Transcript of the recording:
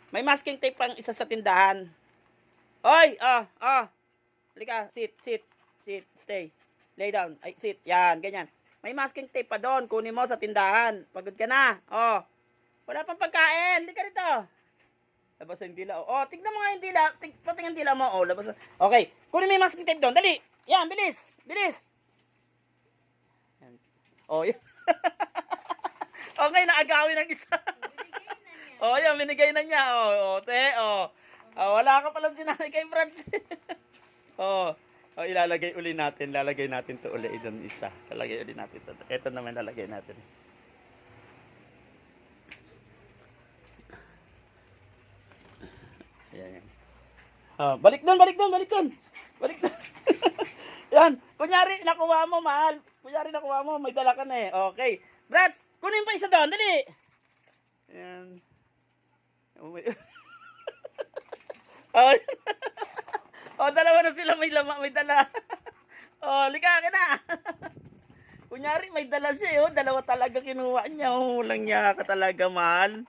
May masking tape pang isa sa tindahan. Oy, halika, sit, stay. Lay down. Ay, sit. Yan, ganyan. May masking tape pa doon. Kunin mo sa tindahan. Pagod ka na. Oh. Wala pang pagkain. Halika rito. Labasan yung dila. Oh, tignan mo nga yung dila. Patingin dila mo. Oh, labasan. Okay. Kunin mo yung masking tape doon. Dali. Yan, bilis. Bilis. Yan. Oh, yan. Okay, naagawin ng isa. Oh, yan, binigay na niya. Oh, te, oh. Wala ka palang sinanay kay Franz. Ilalagay uli natin. Lalagay natin to uli doon isa. Lalagay uli natin to. Ito naman lalagay natin. Ayan, yan. Balik doon. Yan. Kunyari, nakuha mo, mahal. May dala ka na eh. Okay. Brats, kunin pa isa doon. Dali. Ayan. Oh, dalawa na sila may dala. Lika ka na. Kunyari may dala siya, dalawa talaga kinuha niya. Walang niya ka talaga, mahal.